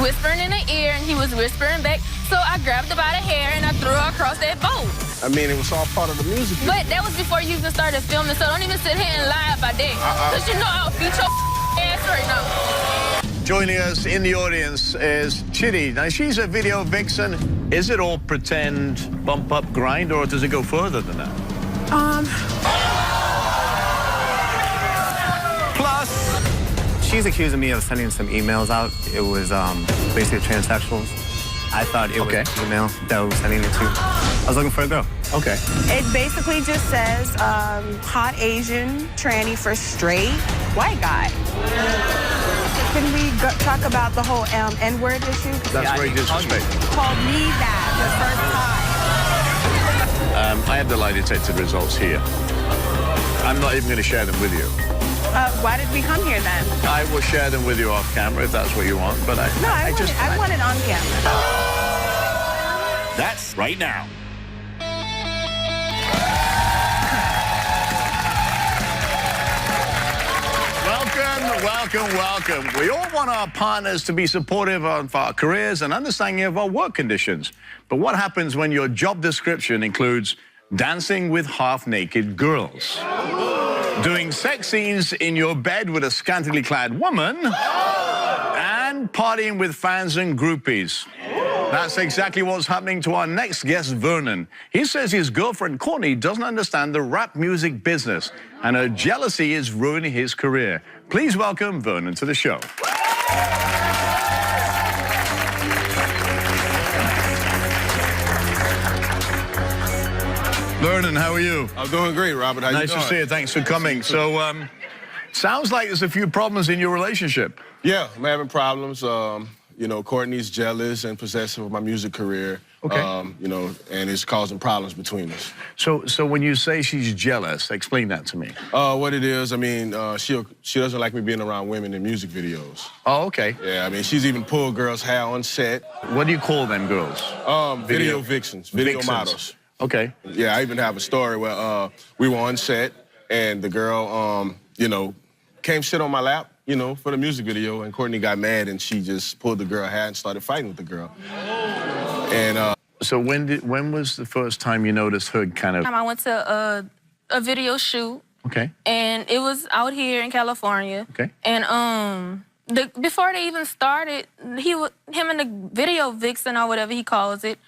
whispering in her ear, and he was whispering back. So I grabbed her by the hair, and I threw her across that boat. I mean, it was all part of the music. But that was before you even started filming, so don't even sit here and lie about that. Because you know I'll beat your ass right now. Joining us in the audience is Chitty. Now, she's a video vixen. Is it all pretend, bump up, grind, or does it go further than that? Plus, she's accusing me of sending some emails out. It was basically transsexuals. I thought it was an email that I was sending it to. I was looking for a girl. Okay. It basically just says hot Asian, tranny for straight, white guy. Can we talk about the whole N-word issue? That's very disrespectful. Called me that the first time. I have the lie detector results here. I'm not even going to share them with you. Why did we come here then? I will share them with you off camera if that's what you want, but I want it on camera. That's right now. Welcome. We all want our partners to be supportive of our careers and understanding of our work conditions. But what happens when your job description includes dancing with half-naked girls, doing sex scenes in your bed with a scantily clad woman, and partying with fans and groupies? That's exactly what's happening to our next guest, Vernon. He says his girlfriend, Courtney, doesn't understand the rap music business, and her jealousy is ruining his career. Please welcome Vernon to the show. Vernon, how are you? I'm doing great, Robert. How you doing? Nice to see you. Thanks for coming. So, sounds like there's a few problems in your relationship. Yeah, I'm having problems. You know, Courtney's jealous and possessive of my music career. Okay. You know, and it's causing problems between us. So when you say she's jealous, explain that to me. What it is, I mean, she doesn't like me being around women in music videos. Oh, okay. Yeah, I mean, she's even pulled girls' hair on set. What do you call them girls? Video vixens, video models. Okay. Yeah, I even have a story where we were on set and the girl, you know, came sit on my lap, you know, for the music video, and Courtney got mad and she just pulled the girl hair and started fighting with the girl. And so when was the first time you noticed her kind of? I went to a video shoot. Okay. And it was out here in California. Okay. And before they even started, him and the video vixen or whatever he calls it,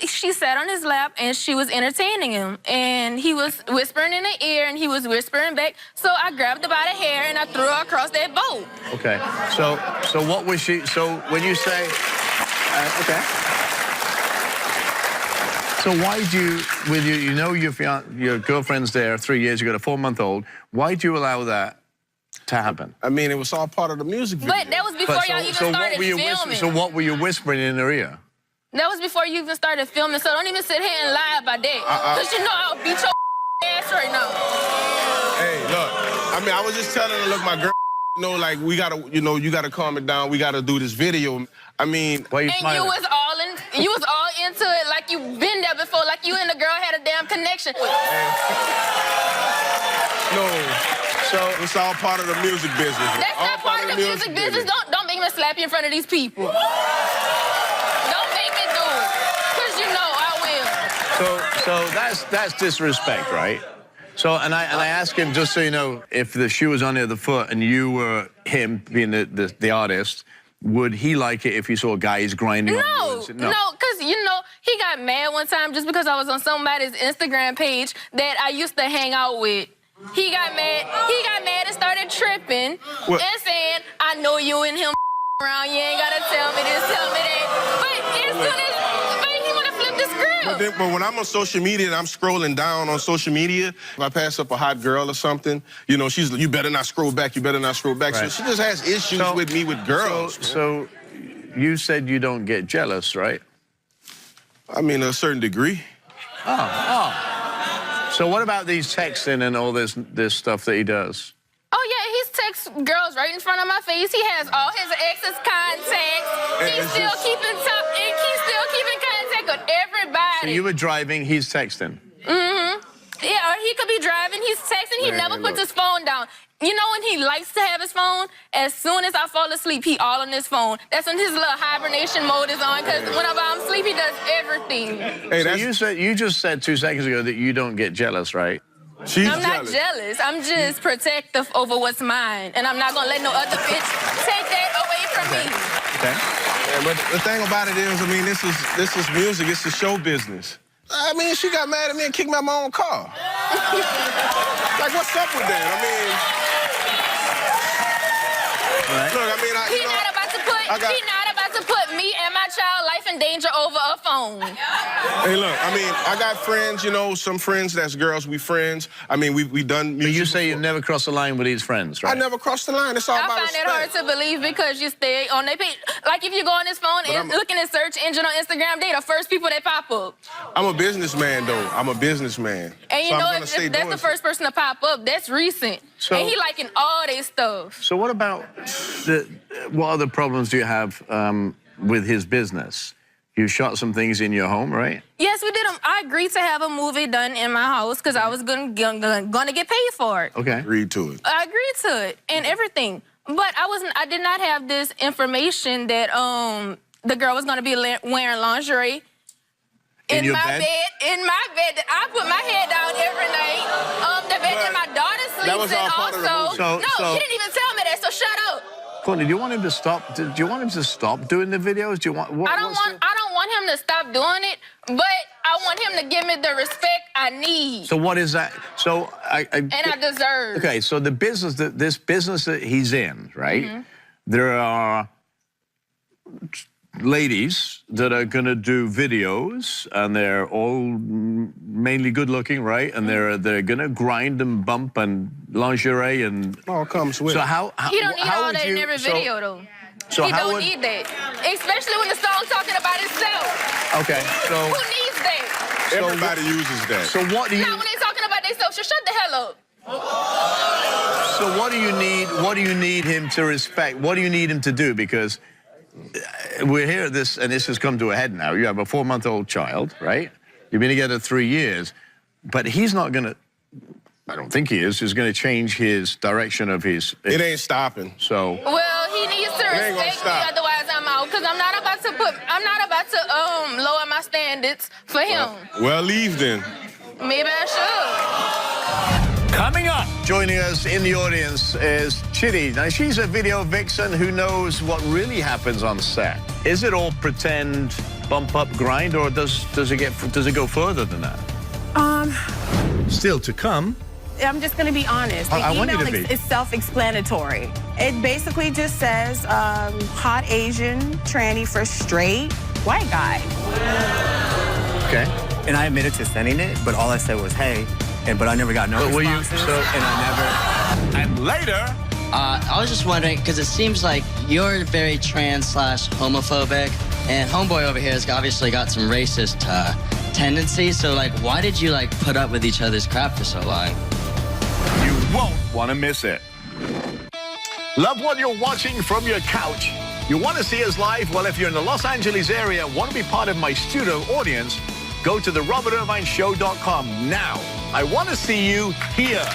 she sat on his lap and she was entertaining him, and he was whispering in her ear and he was whispering back. So I grabbed her by the hair and I threw her across that boat. Okay. So what was she? So when you say, okay. So why do you, you know your girlfriend's there 3 years, you got a 4-month-old. Why do you allow that to happen? I mean, it was all part of the music video. But that was before y'all even started filming. So what were you whispering in her ear? That was before you even started filming, so don't even sit here and lie about that. Because you know I'll beat your ass right now. Hey, look, I mean, I was just telling her, look, my girl, you know, like, we gotta, you know, you gotta calm it down. We gotta do this video. I mean... Why are you smiling? You was all into it like you been there before, like you and the girl had a damn connection. No. So it's all part of the music business. That's not part of the music business. Don't make me slap you in front of these people. Don't make me do it, because you know I will. So that's disrespect, right? So and I asked him, just so you know, if the shoe was on the other foot and you were him being the artist, would he like it if he saw guys grinding on the No, because, you know, he got mad one time just because I was on somebody's Instagram page that I used to hang out with. He got mad and started tripping and saying, I know you and him around, you ain't gotta tell me this, tell me that. But as soon as, he wanna flip the script. But when I'm on social media and I'm scrolling down on social media, if I pass up a hot girl or something, you know, she's, you better not scroll back, you better not scroll back. Right. So she just has issues with me with girls. So you said you don't get jealous, right? I mean, a certain degree. So what about these texting and all this stuff that he does? Oh, yeah, he's texts girls right in front of my face. He has all his ex's contacts. He's still keeping contact with everybody. So you were driving, he's texting? Mm-hmm. Yeah, or he could be driving, he's texting, he never puts his phone down. You know when he likes to have his phone? As soon as I fall asleep, he all on his phone. That's when his little hibernation mode is on, because whenever I'm asleep, he does everything. Hey, so you just said 2 seconds ago that you don't get jealous, right? I'm not jealous. I'm just protective over what's mine, and I'm not gonna let no other bitch take that away from me. Okay. Yeah, but the thing about it is, I mean, this is music. It's a show business. I mean, she got mad at me and kicked me out my own car. Like, what's up with that? I mean, look, I mean, He's not about to put me and my child life in danger over a phone. Hey, look, I mean, I got friends, you know, some friends that's girls, we friends. I mean, we done music. But you say you never crossed the line with these friends, right? I never crossed the line. It's all about respect. I find it hard to believe because you stay on their page. Like, if you go on this phone and looking at search engine on Instagram, they the first people that pop up. I'm a businessman, though. I'm a businessman. And you know, if that's the first person to pop up, that's recent. So, and he liking all their stuff. So what about what other problems do you have with his business? You shot some things in your home, right? Yes, we did. I agreed to have a movie done in my house because I was gonna get paid for it. Okay. Agreed to it. I agreed to it and everything, but I did not have this information that the girl was gonna be wearing lingerie in my bed. In my bed, I put my head down every night. The bed that my daughter sleeps in also. No, he didn't even tell me that. So shut up. Courtney, do you want him to stop? Do you want him to stop doing the videos? Do you want? I don't want him to stop doing it, but I want him to give me the respect I need. So what is that? So I deserve. Okay, so the business this business that he's in, right? There are ladies that are going to do videos, and they're all mainly good-looking, right? And they're going to grind and bump and lingerie and all comes with. So how he don't need all that in every video though. So he don't need that, especially when the song's talking about himself. Okay, so who needs that? Everybody uses that. So what do you? Not when they're talking about themselves. So shut the hell up. So what do you need? What do you need him to respect? What do you need him to do? Because we're here at this, and this has come to a head now. You have a 4-month-old child, right? You've been together 3 years, but he's not going to, I don't think he is going to change his direction of his... It ain't stopping. So... Well, he needs to respect me, otherwise I'm out, because I'm not about to lower my standards for him. Well, leave then. Maybe I should. Coming up, joining us in the audience is Chitty. Now, she's a video vixen who knows what really happens on set. Is it all pretend, bump up, grind, or does it go further than that? Still to come. I'm just going to be honest. The email is self-explanatory. It basically just says hot Asian, tranny for straight, white guy. Okay. And I admitted to sending it, but all I said was, hey, but I never got no responses, and I never... And later... I was just wondering, because it seems like you're very trans/homophobic, and homeboy over here has obviously got some racist tendencies, so, like, why did you, like, put up with each other's crap for so long? You won't want to miss it. Love what you're watching from your couch? You want to see us live? Well, if you're in the Los Angeles area and want to be part of my studio audience, go to therobertirvineshow.com now. I want to see you here.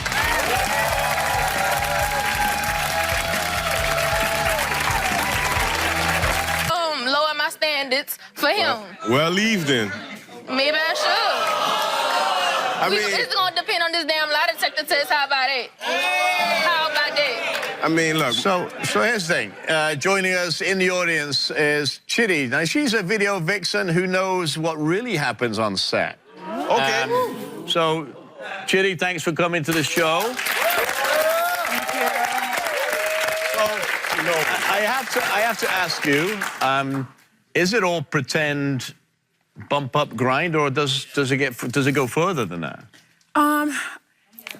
Lower my standards for him. Well, leave then. Maybe I should. It's gonna depend on this damn lie detector test. How about it? How about that? I mean, look. So here's the thing. Joining us in the audience is Chitty. Now, she's a video vixen who knows what really happens on set. Okay. So, Chitty, thanks for coming to the show. So, you know, I have to ask you, is it all pretend, bump up, grind, or does it go further than that?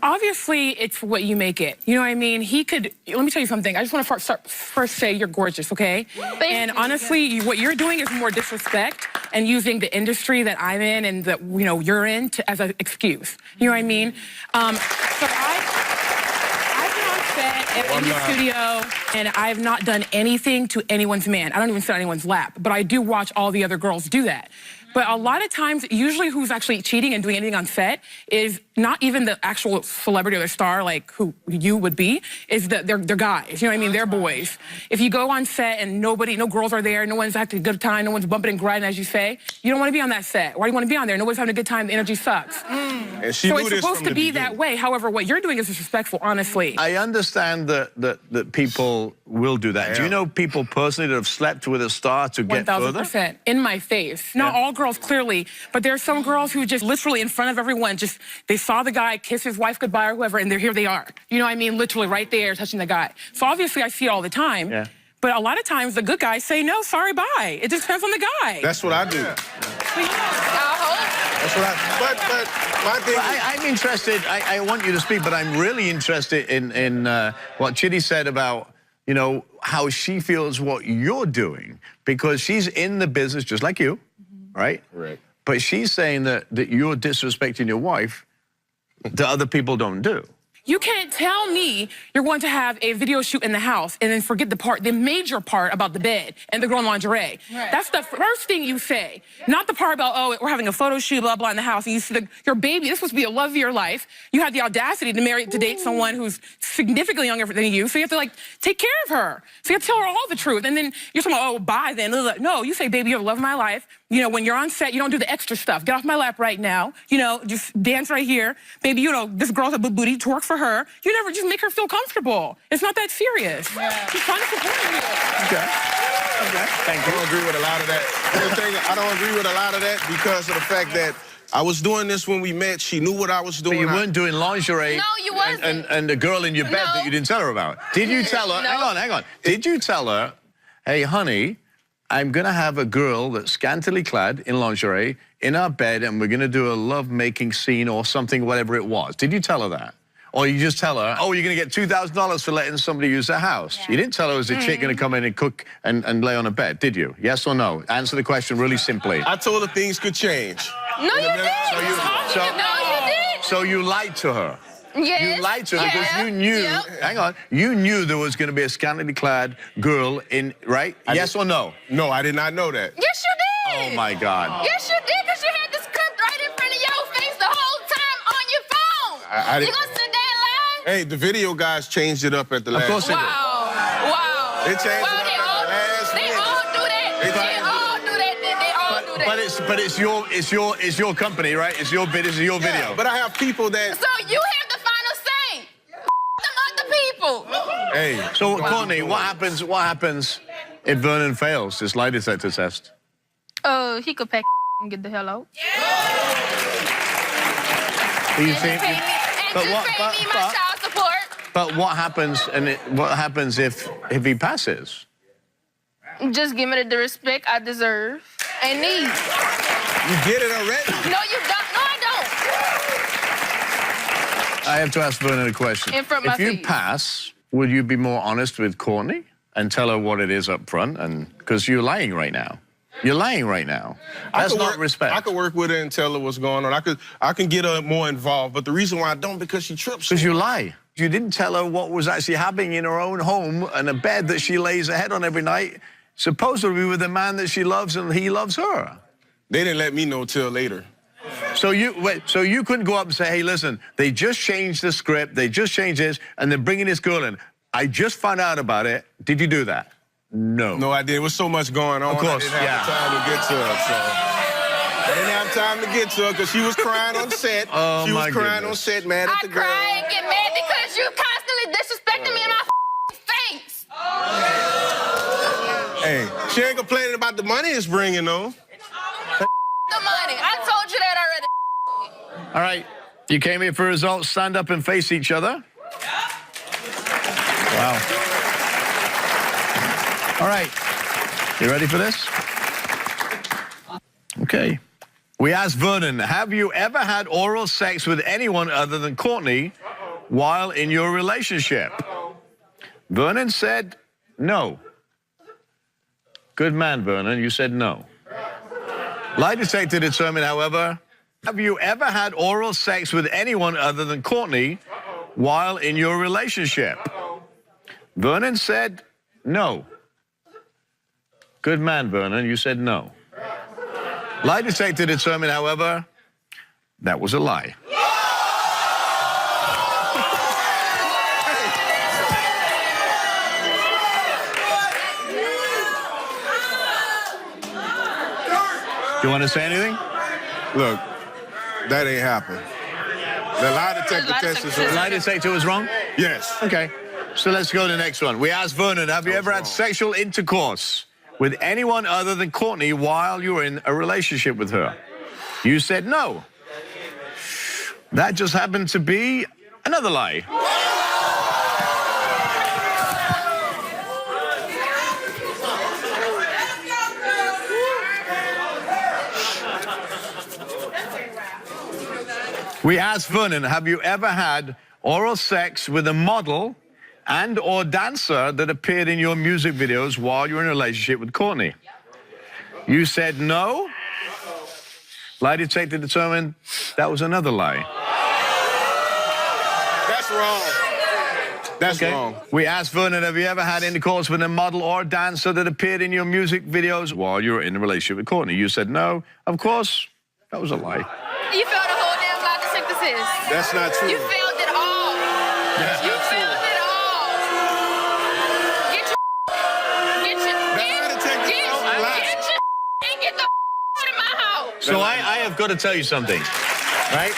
Obviously, it's what you make it. You know what I mean? He could... Let me tell you something. I just want to first say you're gorgeous, okay? And honestly, what you're doing is more disrespect and using the industry that I'm in and that, you know, you're in as an excuse. You know what I mean? So I've been on set in the studio, and I've not done anything to anyone's man. I don't even sit on anyone's lap, but I do watch all the other girls do that. But a lot of times, usually who's actually cheating and doing anything on set is not even the actual celebrity or the star, like who you would be, is that they're guys, you know what I mean? They're boys. If you go on set and no girls are there, no one's acting a good time, no one's bumping and grinding, as you say, you don't want to be on that set. Why do you want to be on there? Nobody's having a good time, the energy sucks. And she So knew it's this supposed from to the be beginning. that way. However, what you're doing is disrespectful, honestly. I understand that people will do that. Do you know people personally that have slept with a star to get further? 1,000% in my face. Not all girls, clearly, but there are some girls who just literally in front of everyone, they saw the guy kiss his wife goodbye or whoever, and here they are. You know what I mean? Literally right there, touching the guy. So obviously, I see it all the time. Yeah. But a lot of times, the good guys say, no, sorry, bye. It just depends on the guy. That's what I do. That's what but my thing I'm interested. I want you to speak, but I'm really interested in what Chitty said about, you know, how she feels what you're doing, because she's in the business just like you, right? Correct. But she's saying that you're disrespecting your wife that other people don't do. You can't tell me you're going to have a video shoot in the house and then forget the major part about the bed and the girl in lingerie. Right. That's the first thing you say, not the part about, oh, we're having a photo shoot, blah, blah, in the house. And you see your baby, this is supposed to be the love of your life. You have the audacity to date someone who's significantly younger than you, so you have to, like, take care of her. So you have to tell her all the truth. And then you're talking about, oh, bye then. No, you say, baby, you're the love of my life. You know, when you're on set, you don't do the extra stuff. Get off my lap right now. You know, just dance right here. Baby, you know, this girl's a big booty, twerk for her. You never just make her feel comfortable. It's not that serious. Yeah. Just trying to support you. Okay. Thank you. I don't agree with a lot of that. The thing, I don't agree with a lot of that because of the fact that I was doing this when we met. She knew what I was doing. But you weren't doing lingerie. No, you wasn't. And the girl in your bed that you didn't tell her about. Did you tell her? No. Hang on. Did you tell her, hey, honey, I'm going to have a girl that's scantily clad in lingerie in our bed and we're going to do a love-making scene or something, whatever it was. Did you tell her that? Or you just tell her, oh, you're going to get $2,000 for letting somebody use their house. Yeah. You didn't tell her it was a chick going to come in and cook and lay on a bed, did you? Yes or no? Answer the question really simply. I told her things could change. No, you didn't. No, you didn't. So you lied to her. Yes. You lied to her because you knew, hang on, you knew there was going to be a scantily clad girl in, right? Yes or no? No, I did not know that. Yes, you did. Oh, my God. Yes, you did, because you had this clip right in front of your face the whole time on your phone. I You didn't. gonna sit there and lie? Hey, the video guys changed it up at the last. Of course they did. Wow. They changed it up at the last They minute. all do that. They all do that. They all do that. But it's your company, right? It's your bid. It's your video. But I have people that. So you have the final say. Them other people. Hey. So Courtney, what happens if Vernon fails this lie detector test? He could pack and get the hell out. Do you And think? pay me my child support. But what happens? What happens if he passes? Just give me the respect I deserve and need. You get it already? No, you don't. No, I don't. I have to ask Vernon a question. In front of If my you face. pass, will you be more honest with Courtney and tell her what it is up front? And because you're lying right now. You're lying right now. That's not respect. I could work with her and tell her what's going on. I can get her more involved. But the reason why I don't, because she trips. Because you lie. You didn't tell her what was actually happening in her own home and a bed that she lays her head on every night, supposedly with a man that she loves and he loves her. They didn't let me know till later. So you couldn't go up and say, hey, listen, they just changed the script, they just changed this, and they're bringing this girl in. I just found out about it. Did you do that? No. No, I did. There was so much going on. Of course, I didn't have time to get to her. So I didn't have time to get to her because she was crying on set. Oh, she was my crying goodness. on set, mad at I the girl. cry and get mad because you constantly disrespecting me in my face. Hey, she ain't complaining about the money it's bringing, though. The money. I told you that already. All right. You came here for results. Stand up and face each other. Wow. All right. You ready for this? Okay. We asked Vernon, have you ever had oral sex with anyone other than Courtney while in your relationship? Vernon said no. Good man, Vernon. You said no. Lie detector determined, however, have you ever had oral sex with anyone other than Courtney while in your relationship? Vernon said no. Good man, Vernon. You said no. Lie detector determined, however, that was a lie. You want to say anything? Look, that ain't happened. The lie detector test is The wrong. lie detector was wrong? Yes. Okay, so let's go to the next one. We asked Vernon, have you ever had sexual intercourse with anyone other than Courtney while you were in a relationship with her? You said no. That just happened to be another lie. We asked Vernon, have you ever had oral sex with a model and or dancer that appeared in your music videos while you were in a relationship with Courtney? You said no. Lie detector determined that was another lie. That's wrong. That's wrong. We asked Vernon, have you ever had intercourse with a model or dancer that appeared in your music videos while you were in a relationship with Courtney? You said no. Of course, that was a lie. You failed the whole damn lie detector test. That's not true. You failed it all. You failed it all. Get your and get the out of my house. So I have got to tell you something, right?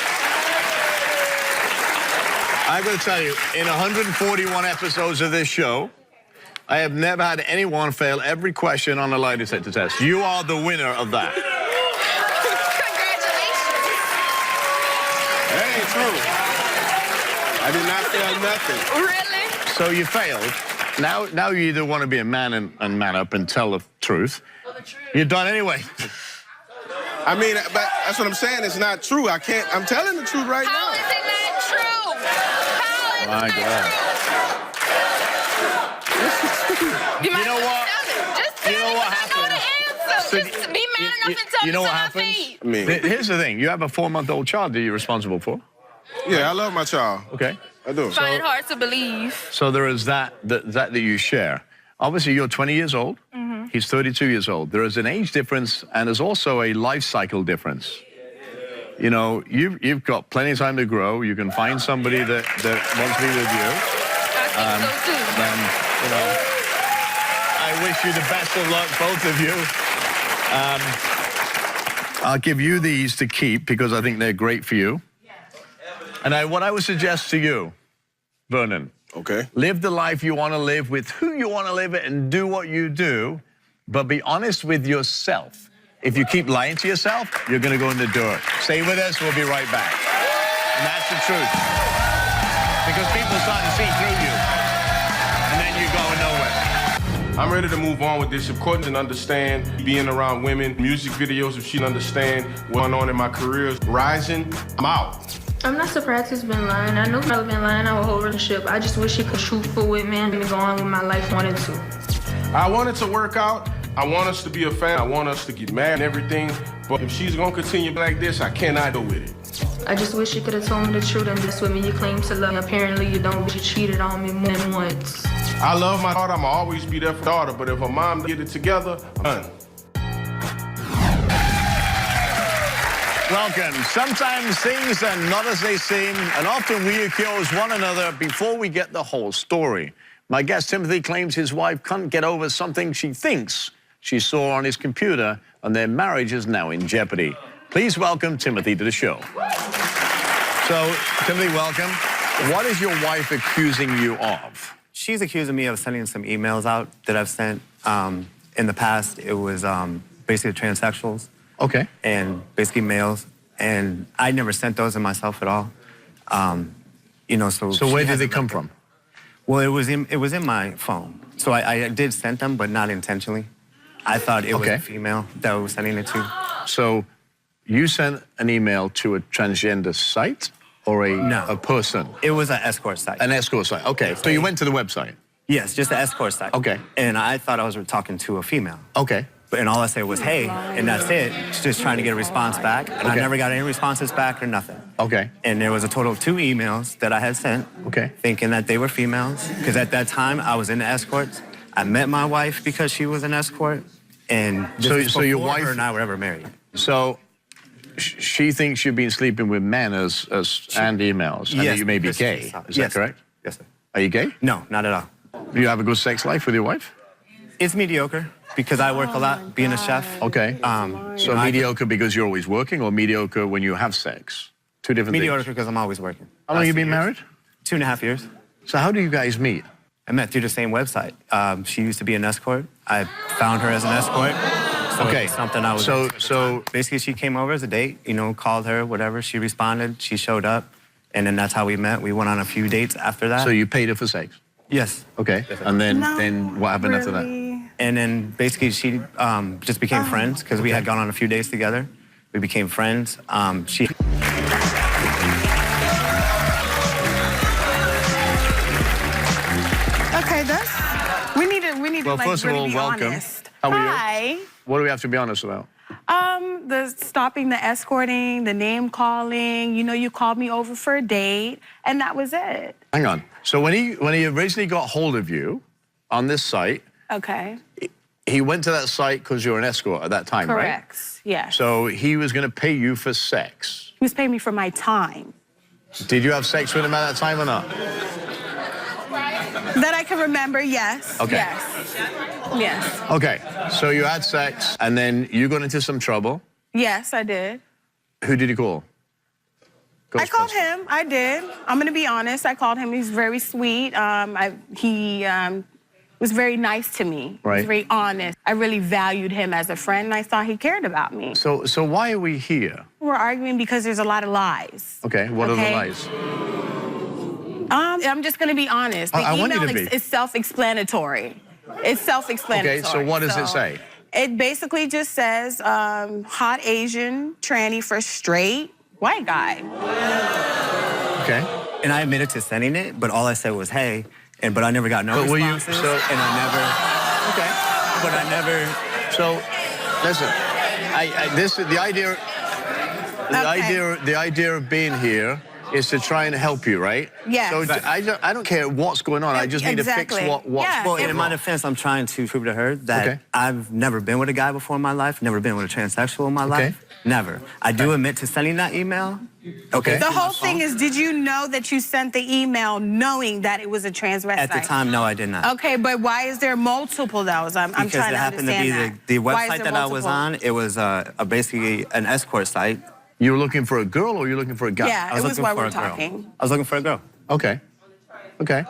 I've got to tell you, in 141 episodes of this show, I have never had anyone fail every question on a lie detector test. You are the winner of that. That ain't true. I did not fail nothing. Really? So you failed. Now you either want to be a man and man up and tell the truth. You're done anyway. I mean, but that's what I'm saying. It's not true. I can't. I'm telling the truth right How now. is it not true? How is My it God. not true? You know what? Just tell You know me what because I know the answer. So Just be man enough and tell you me know to what my happens? feet. I mean, Here's the thing. You have a 4-month-old child that you're responsible for. yeah, I love my child. Okay. I do. Find it hard to believe. So there is that you share. Obviously, you're 20 years old. He's 32 years old. There is an age difference, and there's also a life cycle difference. You know, you've got plenty of time to grow. You can find somebody that wants to be with you. I think so too. And, you know, I wish you the best of luck, both of you. I'll give you these to keep because I think they're great for you. And what I would suggest to you, Vernon, Okay. live the life you want to live with who you want to live it and do what you do, but be honest with yourself. If you keep lying to yourself, you're going to go in the dirt. Stay with us. We'll be right back. And that's the truth. Because people start to see through you, and then you're going nowhere. I'm ready to move on with this. If Courtney can understand being around women, music videos, if she'll understand what's going on in my career, rising, I'm out. I'm not surprised he's been lying. I know I've been lying our whole relationship. I just wish he could truthful with me and go on with my life wanted to. I want it to work out. I want us to be a family. I want us to get married and everything. But if she's gonna continue like this, I cannot go with it. I just wish you could have told me the truth and this with me. You claim to love me. Apparently you don't, but you cheated on me more than once. I love my daughter. I'ma always be there for daughter. But if her mom get it together, I'm done. Welcome. Sometimes things are not as they seem, and often we accuse one another before we get the whole story. My guest, Timothy, claims his wife can't get over something she thinks she saw on his computer, and their marriage is now in jeopardy. Please welcome Timothy to the show. So, Timothy, welcome. What is your wife accusing you of? She's accusing me of sending some emails out that I've sent. In the past, it was basically transsexuals. Okay. And basically males. And I never sent those in myself at all. You know, so where did they come from? Well, it was in my phone. So I did send them, but not intentionally. I thought it was a female that I was sending it to. So you sent an email to a transgender site or a person? It was an escort site. An escort site, okay. So you went to the website? Yes, just an escort site. Okay. And I thought I was talking to a female. Okay. And all I said was, hey, and that's it. Just trying to get a response back. And I never got any responses back or nothing. Okay. And there was a total of 2 emails that I had sent. Okay. Thinking that they were females. Because at that time, I was into escorts. I met my wife because she was an escort. And So your before wife her and I were ever married. So she thinks you've been sleeping with men and emails, and that you may be gay. Is that correct? Yes, sir. Are you gay? No, not at all. Do you have a good sex life with your wife? It's mediocre because I work a lot being a chef. Okay. So mediocre because you're always working, or mediocre when you have sex? Two different Mediocre things. because I'm always working. How long have you been married? 2.5 years. So how do you guys meet? I met through the same website. She used to be an escort. I found her as an escort. So Okay. it's something I was. So basically, she came over as a date. You know, called her, whatever. She responded. She showed up, and then that's how we met. We went on a few dates after that. So you paid her for sex? Yes. Okay. And then what happened after that? And then basically she just became friends because we had gone on a few dates together. We became friends. She. Okay, we need Well, to like first of really all, be welcome. honest. How are you? Hi. What do we have to be honest about? The stopping the escorting, the name calling. You know, you called me over for a date, and that was it. Hang on. So when he originally got hold of you on this site, Okay. he went to that site because you were an escort at that time, right? Correct. Yes. So he was going to pay you for sex. He was paying me for my time. Did you have sex with him at that time or not? That I can remember, yes. Okay. Yes. Yes. Okay. So you had sex, and then you got into some trouble. Yes, I did. Who did you call? I called him. I did. I'm going to be honest. I called him. He's very sweet. He was very nice to me. Right. He was very honest. I really valued him as a friend, and I thought he cared about me. So why are we here? We're arguing because there's a lot of lies. Okay. What are the lies? I'm just going to be honest. The I want you email to be. is self-explanatory. It's self-explanatory. Okay. So what does it say? It basically just says hot Asian tranny for straight white guy. Okay. And I admitted to sending it, but all I said was, hey, but I never got no But were you- responses. so- and I never. Okay. But I never. So, listen. The idea of being here is to try and help you, right? Yes. So I don't care what's going on. I just need to fix Exactly. what's Yeah. Well, going in my on. defense, I'm trying to prove to her that I've never been with a guy before in my life, never been with a transsexual in my life. Never. I do admit to sending that email. Okay. The whole thing is, did you know that you sent the email knowing that it was a trans website? At the time, no, I did not. Okay, but why is there multiple those? I'm Because trying it to happened to understand be the Why is website there that I was multiple? on. It was basically an escort site. You were looking for a girl, or you looking for a guy? Yeah, I was it was looking why for we're a girl. talking. I was looking for a girl. Okay. Okay.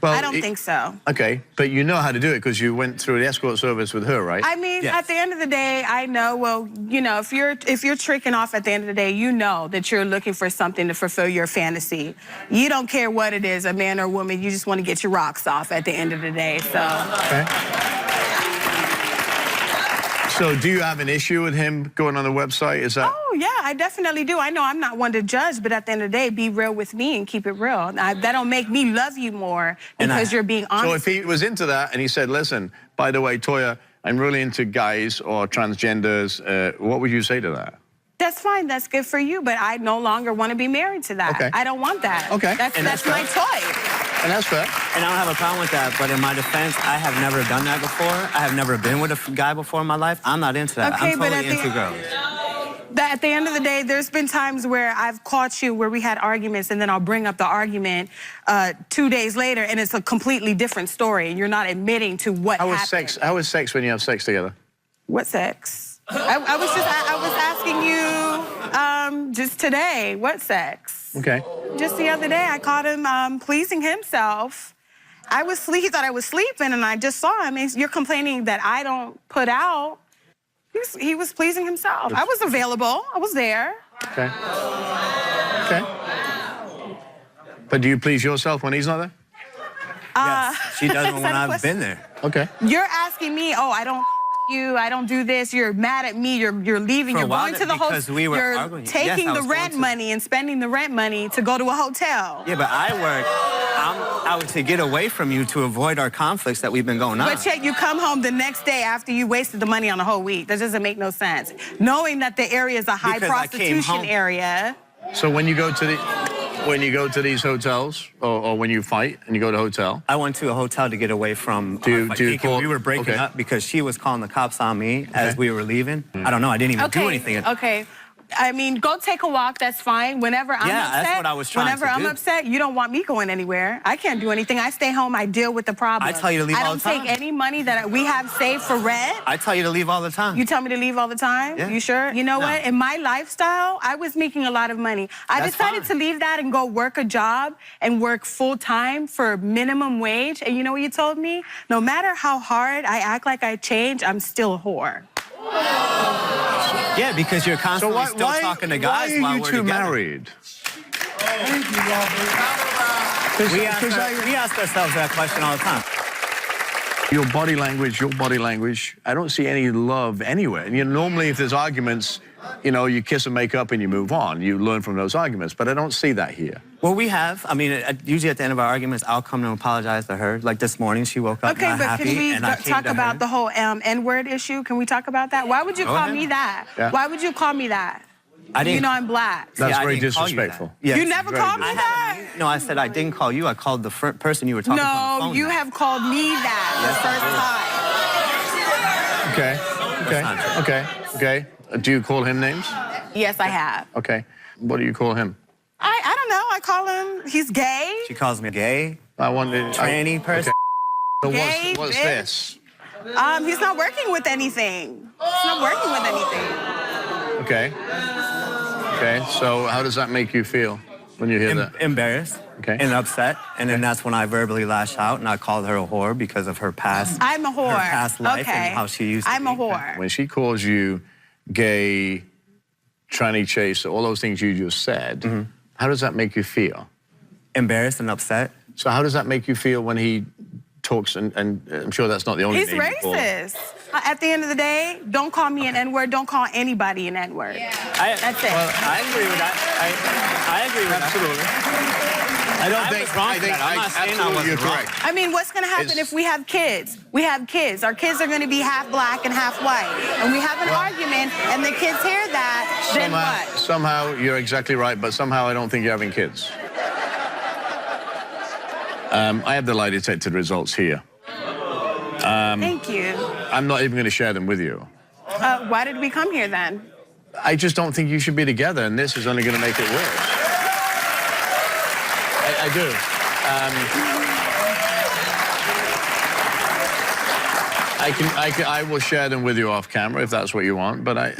Well, I don't think so. Okay, but you know how to do it because you went through the escort service with her, right? I mean, Yes. at the end of the day, I know. Well, you know, if you're tricking off at the end of the day, you know that you're looking for something to fulfill your fantasy. You don't care what it is, a man or a woman. You just want to get your rocks off at the end of the day. So. Okay. So do you have an issue with him going on the website? Is that? Oh, yeah, I definitely do. I know I'm not one to judge, but at the end of the day, be real with me and keep it real. That don't make me love you more because you're being honest. So if he was into that and he said, listen, by the way, Toya, I'm really into guys or transgenders, what would you say to that? That's fine. That's good for you, but I no longer want to be married to that. Okay. I don't want that. Okay. That's my choice. And that's fair. And I don't have a problem with that, but in my defense, I have never done that before. I have never been with a guy before in my life. I'm not into that. Okay, I'm but totally at the- into girls. At the end of the day, there's been times where I've caught you where we had arguments, and then I'll bring up the argument 2 days later, and it's a completely different story, and you're not admitting to what happened. How is sex when you have sex together? What sex? I was asking you just today, what sex? Okay. Just the other day, I caught him pleasing himself. He thought I was sleeping, and I just saw him. And you're complaining that I don't put out. He was pleasing himself. I was available. I was there. Okay. Okay. But do you please yourself when he's not there? Yes, she doesn't is when that a I've question? been there. Okay. You're asking me, oh, I don't you, I don't do this. You're mad at me. You're leaving. For a You're while going to the because hotel. we were You're arguing. taking Yes, I the was rent going to- money and spending the rent money to go to a hotel. Yeah, but I work. I'm out to get away from you to avoid our conflicts that we've been going on. But yet you come home the next day after you wasted the money on a whole week. That doesn't make no sense. Knowing that the area is a high Because I came prostitution home. area. So when you go to the... when you go to these hotels, or when you fight and you go to a hotel? I went to a hotel to get away from we were breaking up because she was calling the cops on me as we were leaving. I don't know. I didn't even do anything. Okay. I mean, go take a walk. That's fine. Whenever I'm upset, that's what I was trying to do. I'm upset, you don't want me going anywhere. I can't do anything. I stay home. I deal with the problem. I tell you to leave all the time. I don't take any money that we have saved for rent. I tell you to leave all the time. You tell me to leave all the time? Yeah. You sure? You know what? In my lifestyle, I was making a lot of money. I decided to leave that and go work a job and work full time for minimum wage. And you know what you told me? No matter how hard I act like I change, I'm still a whore. Yeah, because you're constantly still talking to guys while we're together. Why are you two married? We ask ourselves that question all the time. Your body language, I don't see any love anywhere. And normally if there's arguments, you know, you kiss and make up and you move on. You learn from those arguments, but I don't see that here. Well, we have. I mean, usually at the end of our arguments, I'll come and apologize to her. Like this morning, she woke up not happy, and I came to her. Okay, but can we talk about the whole N-word issue? Can we talk about that? Why would you call me that? Yeah. Why would you call me that? I didn't. You know I'm black. That's very disrespectful. You never called me that? No, I said I didn't call you. I called the person you were talking to on the phone. No, you have called me that the first time. Okay. Do you call him names? Yes, I have. Okay. What do you call him? I don't know. I call him, he's gay. She calls me gay. I wanted tranny person. Okay. So what's this? He's not working with anything. He's not working with anything. Okay. So how does that make you feel when you hear that? Embarrassed. Okay. And upset. And then that's when I verbally lash out and I called her a whore because of her past. I'm a whore. Her past life and how she used to I'm a whore. When she calls you gay, tranny chaser, all those things you just said, how does that make you feel? Embarrassed and upset. So how does that make you feel when he talks, and I'm sure that's not the only He's name you call. racist. At the end of the day, don't call me an N-word. Don't call anybody an N-word. Yeah. That's it. Well, I agree with that. I agree with Absolutely. that. I'm not saying I wasn't you're wrong. correct. I mean, what's going to happen if we have kids? We have kids. Our kids are going to be half black and half white. And we have an argument, and the kids hear that, then what? Somehow, you're exactly right, but somehow I don't think you're having kids. I have the lie detector results here. Thank you. I'm not even going to share them with you. Why did we come here then? I just don't think you should be together, and this is only going to make it worse. I do. I will share them with you off camera if that's what you want, but I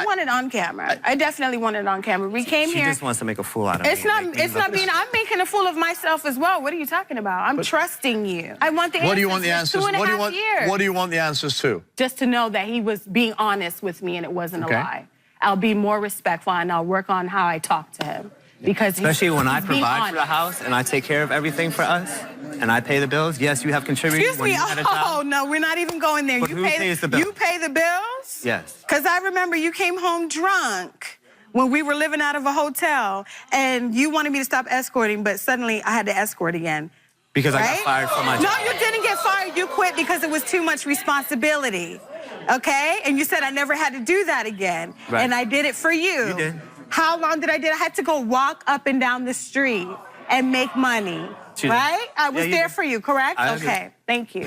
want it on camera. I definitely want it on camera. We came here. She just wants to make a fool out of me. It's not being. I'm making a fool of myself as well. What are you talking about? I'm trusting you. I want the answers. What do you want the answers? 2.5 years. What do you want the answers to? Just to know that he was being honest with me and it wasn't a lie. I'll be more respectful and I'll work on how I talk to him. Because especially when I provide for the house and I take care of everything for us and I pay the bills. Yes, you have contributed. Excuse me. Oh, no, we're not even going there. But who pays the bill? You pay the bills? Yes. Because I remember you came home drunk when we were living out of a hotel and you wanted me to stop escorting, but suddenly I had to escort again. Because I got fired from my job. No, you didn't get fired. You quit because it was too much responsibility. Okay? And you said I never had to do that again. Right. And I did it for you. You did. How long did I do it? I had to go walk up and down the street and make money. Right? I was there for you, correct? Okay. Thank you.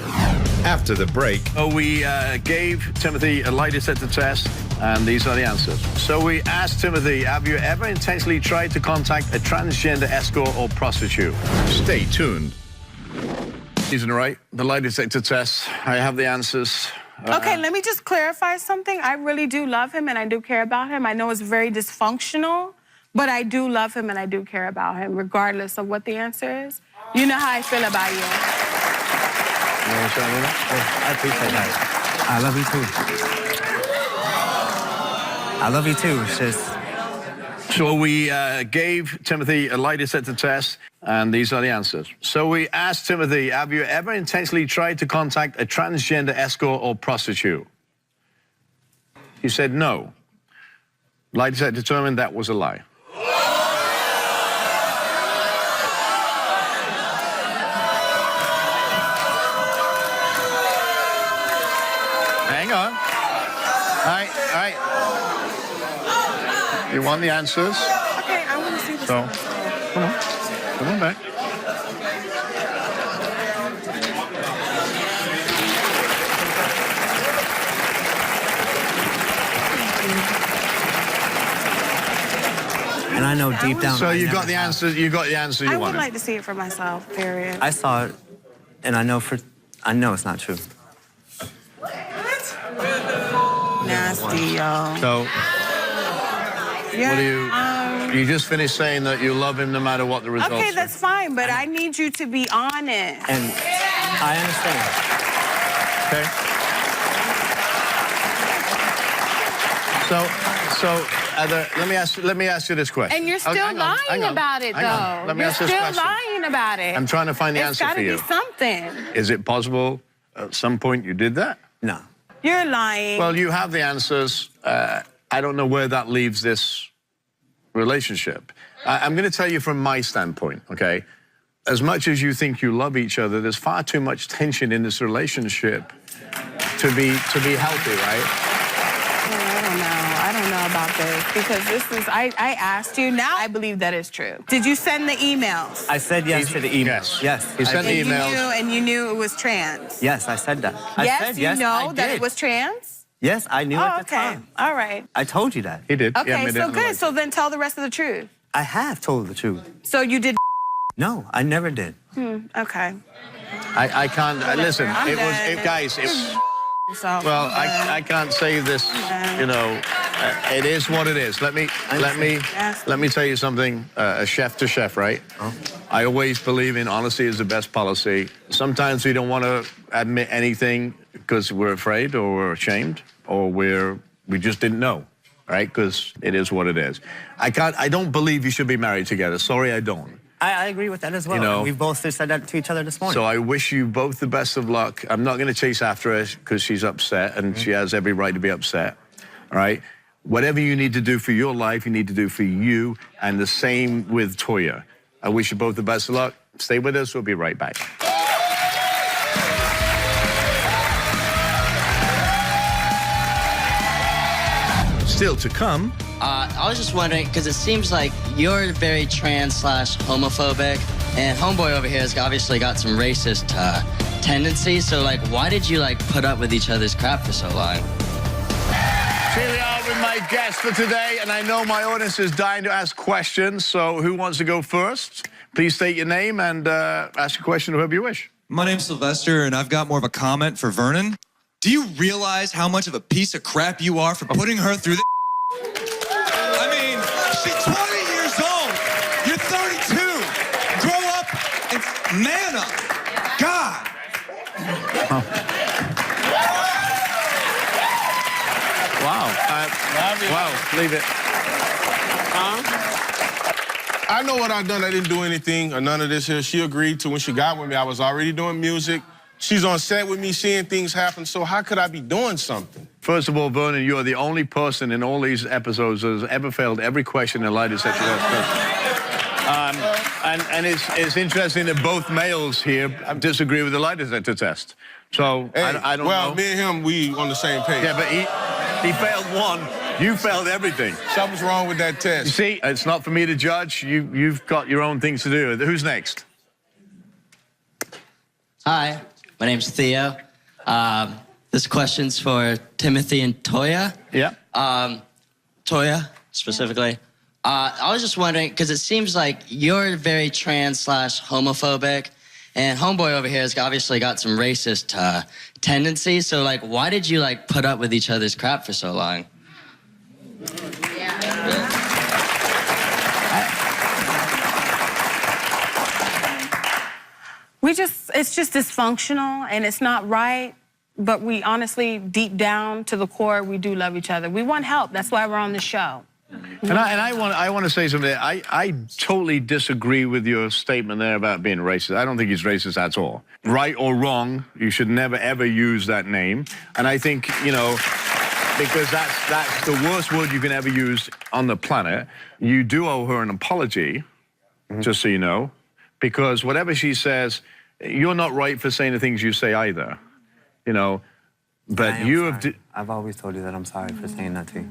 After the break. We gave Timothy a lie detector test, and these are the answers. So we asked Timothy, have you ever intentionally tried to contact a transgender escort or prostitute? Stay tuned. Isn't it right? The lie detector test. I have the answers. Okay, let me just clarify something. I really do love him and I do care about him. I know it's very dysfunctional, but I do love him and I do care about him, regardless of what the answer is. You know how I feel about you. You want to say anything? I appreciate that. I love you too. I love you too. It's just... So we gave Timothy a lie detector test, and these are the answers. So we asked Timothy, have you ever intentionally tried to contact a transgender escort or prostitute? He said no. Lie detector determined that was a lie. Hang on. All right. You want the answers? Okay, I want to see this. So, Come on. Come on back. And I know deep down. So I you never got the have. answer. You got the answer you I would wanted. like to see it for myself, period. I saw it, and I know it's not true. Nasty, y'all. So, Yeah, what do you? You just finished saying that you love him no matter what the results okay, are. that's fine, but I need you to be honest. And I understand. Okay. Let me ask you this question. And you're still hang on, lying about it, hang on. though. Let me You're ask this still question. lying about it. I'm trying to find the It's answer gotta for you. be something. Is it possible at some point you did that? No. You're lying. Well, you have the answers. I don't know where that leaves this relationship. I'm going to tell you from my standpoint, okay? As much as you think you love each other, there's far too much tension in this relationship to be healthy, right? I don't know about this because this is, I asked you, now I believe that is true. Did you send the emails? I said yes to the email. Yes. He I sent did. the emails. And you knew it was trans? Yes, I said that. I Yes, said you yes, know I that did. it was trans? Yes, I knew Oh, at the okay. time. All right. I told you that. He did. Okay, made so it good. like- So then tell the rest of the truth. I have told the truth. So you did. No, I never did. Okay. I can't. Listen, I'm it was, done. guys. So, Well, I can't say this. You know, it is what it is. Let me tell you something. A chef to chef, right? Oh. I always believe in honesty is the best policy. Sometimes we don't want to admit anything because we're afraid or we're ashamed or we just didn't know, right? Because it is what it is. I don't believe you should be married together. Sorry, I don't. I agree with that as well. You know, and we both said that to each other this morning. So I wish you both the best of luck. I'm not going to chase after her because she's upset, and she has every right to be upset, all right? Whatever you need to do for your life, you need to do for you, and the same with Toya. I wish you both the best of luck. Stay with us. We'll be right back. Still to come. I was just wondering, because it seems like you're very trans/homophobic, and homeboy over here has obviously got some racist tendencies. So, like, why did you, like, put up with each other's crap for so long? Here we are with my guest for today, and I know my audience is dying to ask questions, so who wants to go first? Please state your name and ask a question to whoever you wish. My name's Sylvester, and I've got more of a comment for Vernon. Do you realize how much of a piece of crap you are for putting her through the I mean, she's 20 years old. You're 32. Grow up and man up. God. Wow. Wow, leave it. I know what I've done. I didn't do anything or none of this here. She agreed to when she got with me. I was already doing music. She's on set with me, seeing things happen. So how could I be doing something? First of all, Vernon, you are the only person in all these episodes that has ever failed every question in light of sexual and it's interesting that both males here disagree with the lie detector test. So Hey, I don't well, know. me and him, we on the same page. Yeah, but he failed one. You failed everything. Something's wrong with that You test. see, it's not for me to judge. You've got your own things to do. Who's next? Hi, my name's Theo. This question's for Timothy and Toya. Yeah. Toya, specifically. I was just wondering, because it seems like you're very trans/homophobic, and homeboy over here has obviously got some racist tendencies. So, like, why did you, like, put up with each other's crap for so long? It's just dysfunctional and it's not right, but we honestly, deep down to the core, we do love each other. We want help. That's why we're on the show. And I want to say something. I totally disagree with your statement there about being racist. I don't think he's racist at all. Right or wrong, you should never, ever use that name. And I think, you know, because that's the worst word you can ever use on the planet. You do owe her an apology, just so you know, because whatever she says, you're not right for saying the things you say either, you know. But you have... I've always told you that I'm sorry for saying that to you.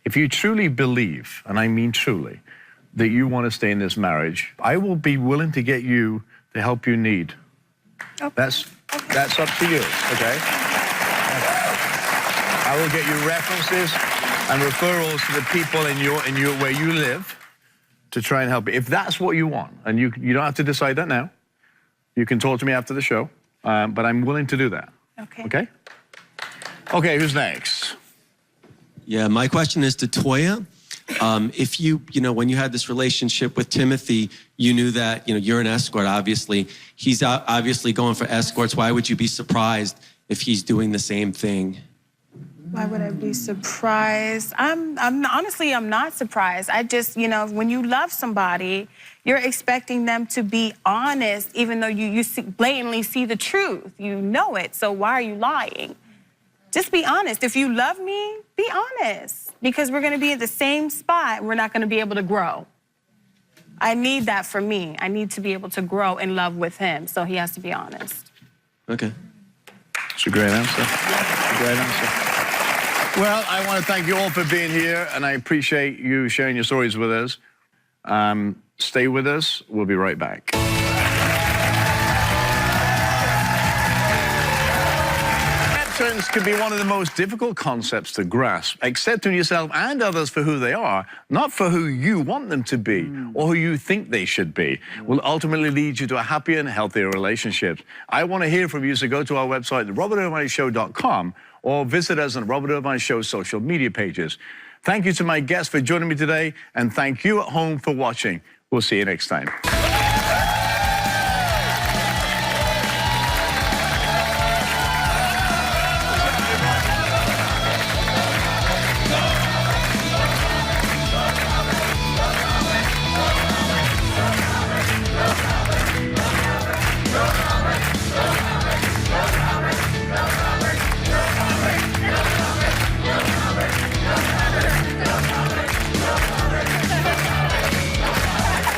If you truly believe, and I mean truly, that you want to stay in this marriage, I will be willing to get you the help you need. Okay. That's up to you, okay? I will get you references and referrals to the people in your where you live to try and help you. If that's what you want, and you don't have to decide that now. You can talk to me after the show, but I'm willing to do that. Okay. Okay? Okay, who's next? Yeah, my question is to Toya. If you know, when you had this relationship with Timothy, you knew that, you're an escort, obviously. He's obviously going for escorts. Why would you be surprised if he's doing the same thing? Why would I be surprised? Honestly, I'm not surprised. I just, when you love somebody, you're expecting them to be honest, even though you blatantly see the truth. You know it, so why are you lying? Just be honest. If you love me, be honest. Because we're gonna be at the same spot, we're not gonna be able to grow. I need that for me. I need to be able to grow in love with him, so he has to be honest. Okay. That's a great answer. A great answer. Well, I want to thank you all for being here, and I appreciate you sharing your stories with us. Stay with us. We'll be right back. Acceptance can be one of the most difficult concepts to grasp. Accepting yourself and others for who they are, not for who you want them to be or who you think they should be, will ultimately lead you to a happier and healthier relationship. I want to hear from you, so go to our website, therobertirvineshow.com, or visit us on Robert Irvine Show's social media pages. Thank you to my guests for joining me today, and thank you at home for watching. We'll see you next time.